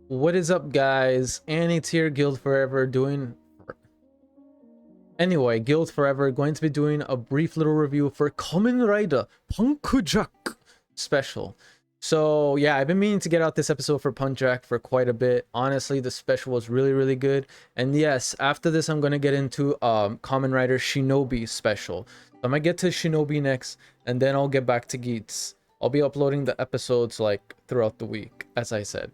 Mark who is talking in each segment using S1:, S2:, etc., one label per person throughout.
S1: What is up, guys? Anti-tier Guild Forever doing... Anyway, Guild Forever going to be doing a brief little review for Kamen Rider PunkJack special. So yeah, I've been meaning to get out this episode for PunkJack for quite a bit. Honestly, the special was really good. And yes, after this, I'm gonna get into Kamen Rider Shinobi special. So I'm gonna get to Shinobi next, and then I'll get back to Geats. I'll be uploading the episodes like throughout the week, as I said.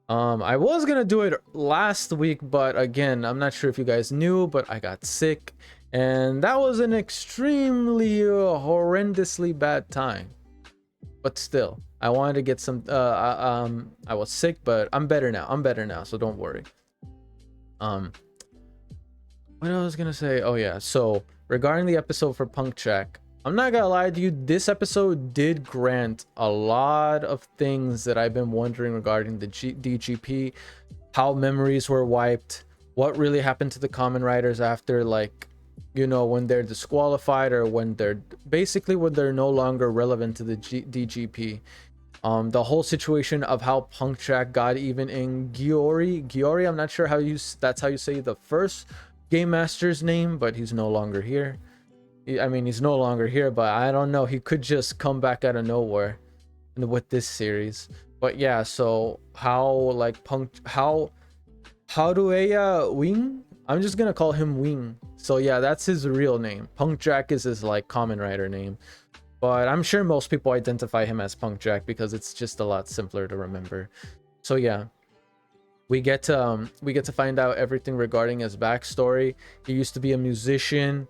S1: I was gonna do it last week, but again, I'm not sure if you guys knew, but I got sick, and that was an extremely horrendously bad time. But still, I wanted to get some. I was sick, but I'm better now. So don't worry. What I was gonna say? Oh yeah. So regarding the episode for PunkJack, I'm not gonna lie to you, this episode did grant a lot of things that I've been wondering regarding the DGP, how memories were wiped, what really happened to the Kamen Riders after, like, you know, when they're disqualified, or when they're basically when they're no longer relevant to the DGP. The whole situation of how PunkJack got even in Giori, I'm not sure how that's how you say the first Game Master's name, but he's no longer here. I mean, he's no longer here, but I don't know, he could just come back out of nowhere with this series. But yeah, so how, like, how do a Wing, I'm just gonna call him Wing. So yeah, that's his real name. PunkJack is his like Kamen Rider name, but I'm sure most people identify him as PunkJack because it's just a lot simpler to remember. So yeah, we get to find out everything regarding his backstory. He used to be a musician.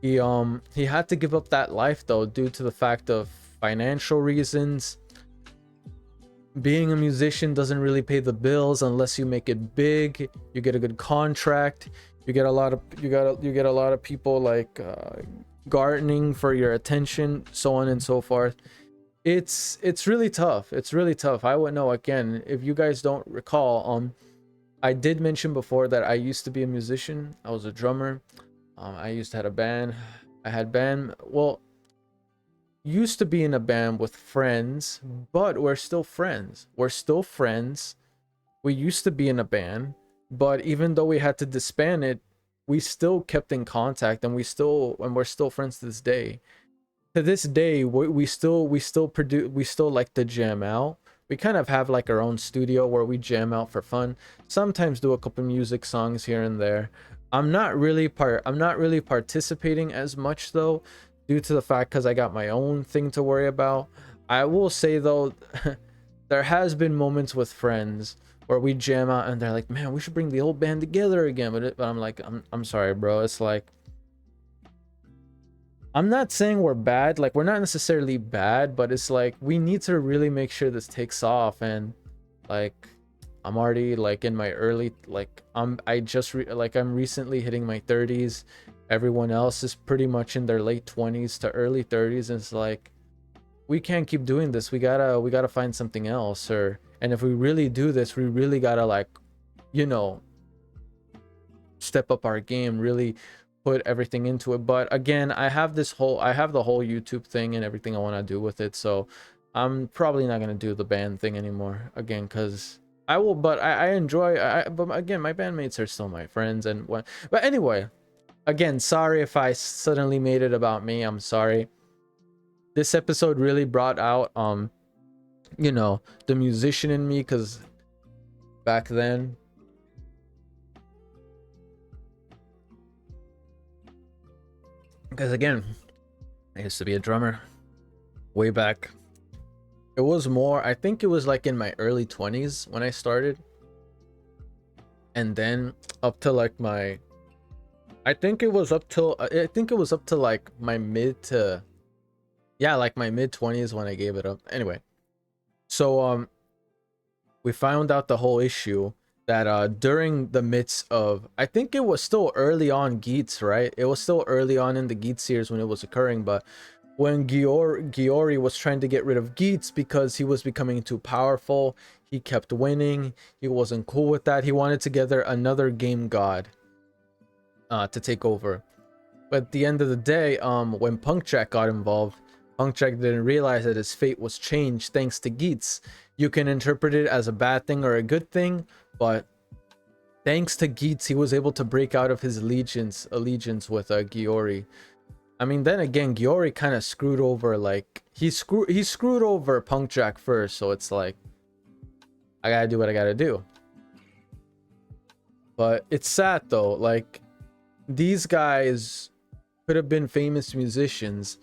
S1: He had to give up that life though due to the fact of financial reasons. Being a musician doesn't really pay the bills unless you make it big. You get a good contract. You get a lot of people like gardening for your attention, so on and so forth. It's really tough. It's really tough. I would know, again, if you guys don't recall, I did mention before that I used to be a musician. I was a drummer. I used to have a band. Used to be in a band with friends, but we're still friends. We used to be in a band, but even though we had to disband it, we still kept in contact, and we're still friends to this day. To this day, we still like to jam out. We kind of have like our own studio where we jam out for fun. Sometimes do a couple music songs here and there. I'm not really participating as much though, due to the fact because I got my own thing to worry about. I will say though, there has been moments with friends where we jam out and they're like, man, we should bring the whole band together again. But I'm like, I'm sorry, bro. It's like, I'm not saying we're bad. Like, we're not necessarily bad, but it's like we need to really make sure this takes off. And like, I'm already like in my early, like I'm recently hitting my 30s. Everyone else is pretty much in their late 20s to early 30s, and it's like, we can't keep doing this. We gotta find something else. And if we really do this, we really gotta, like, you know, step up our game, really put everything into it. But again, I have the whole YouTube thing and everything I want to do with it, so I'm probably not gonna do the band thing anymore again, because I will, but I enjoy, but again, my bandmates are still my friends. And what, but anyway, again, sorry if I suddenly made it about me. I'm sorry. This episode really brought out you know, the musician in me, because back then, because again, I used to be a drummer way back. It was more, I think it was like in my early 20s when I started, and then up to like my, I think it was up to like my mid 20s when I gave it up. Anyway, so we found out the whole issue that during the midst of, I think it was still early on Geats, right? It was still early on in the Geats series when it was occurring, but when Giori was trying to get rid of Geats because he was becoming too powerful, he kept winning. He wasn't cool with that. He wanted to gather another game god to take over. But at the end of the day, when PunkJack got involved, PunkJack didn't realize that his fate was changed thanks to Geats. You can interpret it as a bad thing or a good thing, but thanks to Geats, he was able to break out of his allegiance with Giori. I mean, then again, Giori kind of screwed over, like, he screwed over PunkJack first, so it's like, I gotta do what I gotta do. But it's sad though, like, these guys could have been famous musicians,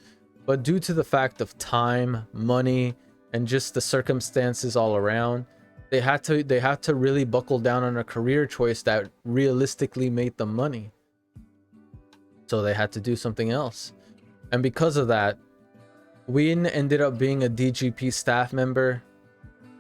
S1: but due to the fact of time, money, and just the circumstances all around, they had to really buckle down on a career choice that realistically made them money. So they had to do something else. And because of that, Win ended up being a DGP staff member.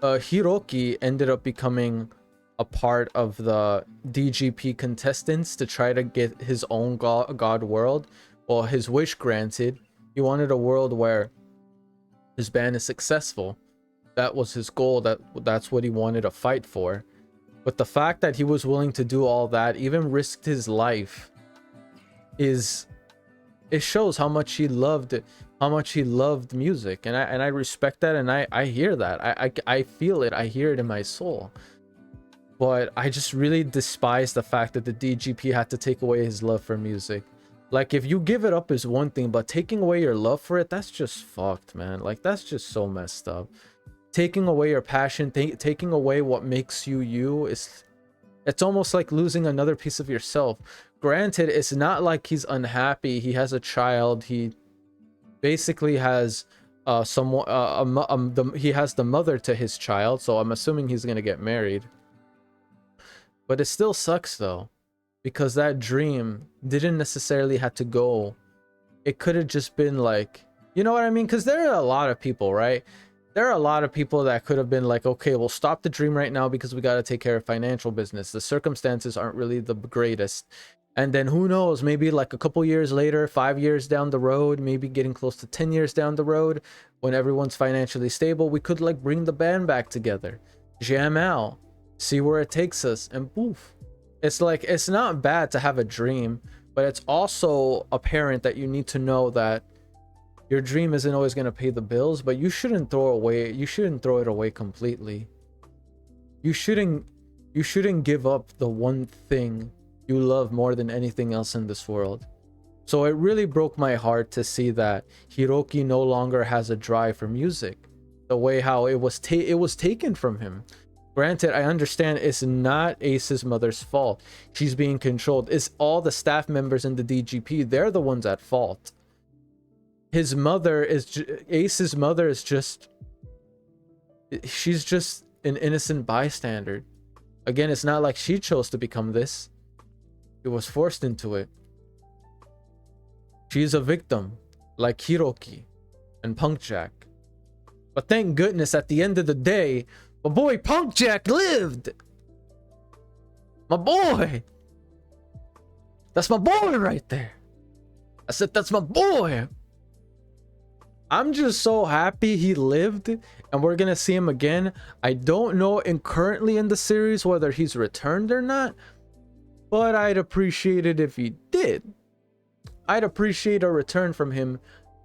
S1: Hiroki ended up becoming a part of the DGP contestants to try to get his own god world. Well, his wish granted. He wanted a world where his band is successful. That was his goal. That's what he wanted to fight for. But the fact that he was willing to do all that, even risked his life, it shows how much he loved it, how much he loved music. And I respect that, and I hear that. I feel it. I hear it in my soul. But I just really despise the fact that the DGP had to take away his love for music. Like, if you give it up is one thing, but taking away your love for it, that's just fucked, man. Like, that's just so messed up. Taking away your passion, taking away what makes you you, it's almost like losing another piece of yourself. Granted, it's not like he's unhappy. He has a child. He basically has he has the mother to his child, so I'm assuming he's gonna get married. But it still sucks though, because that dream didn't necessarily have to go. It could have just been like, you know what I mean? Because there are a lot of people, right? There are a lot of people that could have been like, okay, we'll stop the dream right now because we got to take care of financial business. The circumstances aren't really the greatest. And then who knows, maybe like a couple years later, 5 years down the road, maybe getting close to 10 years down the road, when everyone's financially stable, we could like bring the band back together, jam out, see where it takes us, and poof. It's like, it's not bad to have a dream, but it's also apparent that you need to know that your dream isn't always going to pay the bills, but you shouldn't throw it away completely. You shouldn't give up the one thing you love more than anything else in this world. So it really broke my heart to see that Hiroki no longer has a drive for music, the way how it was taken from him. Granted, I understand it's not Ace's mother's fault. She's being controlled. It's all the staff members in the DGP. They're the ones at fault. His mother is Ace's mother is just, she's just an innocent bystander. Again, it's not like she chose to become this. It was forced into it. She's a victim, like Hiroki and PunkJack. But thank goodness, at the end of the day, my boy PunkJack lived. My boy. That's my boy right there. I said, that's my boy. I'm just so happy he lived, and we're gonna see him again. I don't know currently in the series whether he's returned or not, but I'd appreciate it if he did. I'd appreciate a return from him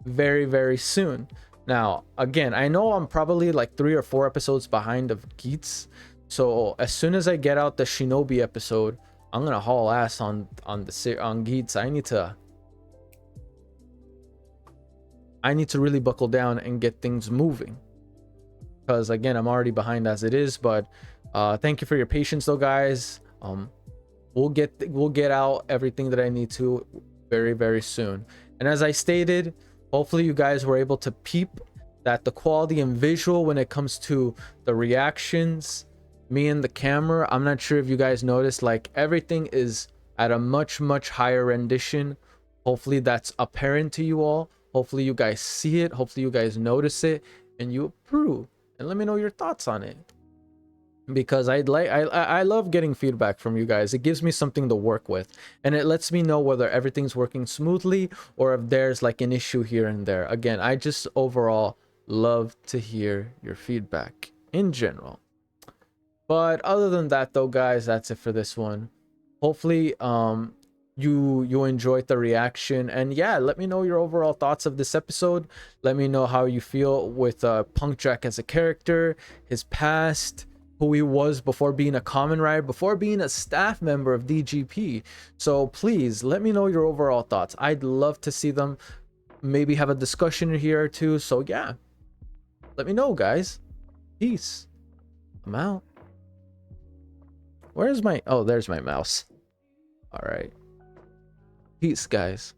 S1: very, very soon. Now, again, I know I'm probably like 3 or 4 episodes behind of Geats, so as soon as I get out the Shinobi episode, I'm gonna haul ass on Geats. I need to really buckle down and get things moving, because again, I'm already behind as it is. But thank you for your patience though, guys. We'll get out everything that I need to very, very soon. And as I stated, hopefully you guys were able to peep that the quality and visual when it comes to the reactions, me and the camera, I'm not sure if you guys noticed, like everything is at a much higher rendition. Hopefully that's apparent to you all. Hopefully you guys see it. Hopefully you guys notice it and you approve, and let me know your thoughts on it, because I love getting feedback from you guys. It gives me something to work with, and it lets me know whether everything's working smoothly or if there's like an issue here and there. Again, I just overall love to hear your feedback in general. But other than that though, guys, that's it for this one. Hopefully you enjoyed the reaction. And yeah, let me know your overall thoughts of this episode. Let me know how you feel with PunkJack as a character, his past, who he was before being a Kamen Rider, before being a staff member of DGP. So please let me know your overall thoughts. I'd love to see them, maybe have a discussion here or two. So yeah, let me know, guys. Peace. I'm out. Where's my, oh, there's my mouse. All right. Peace, guys.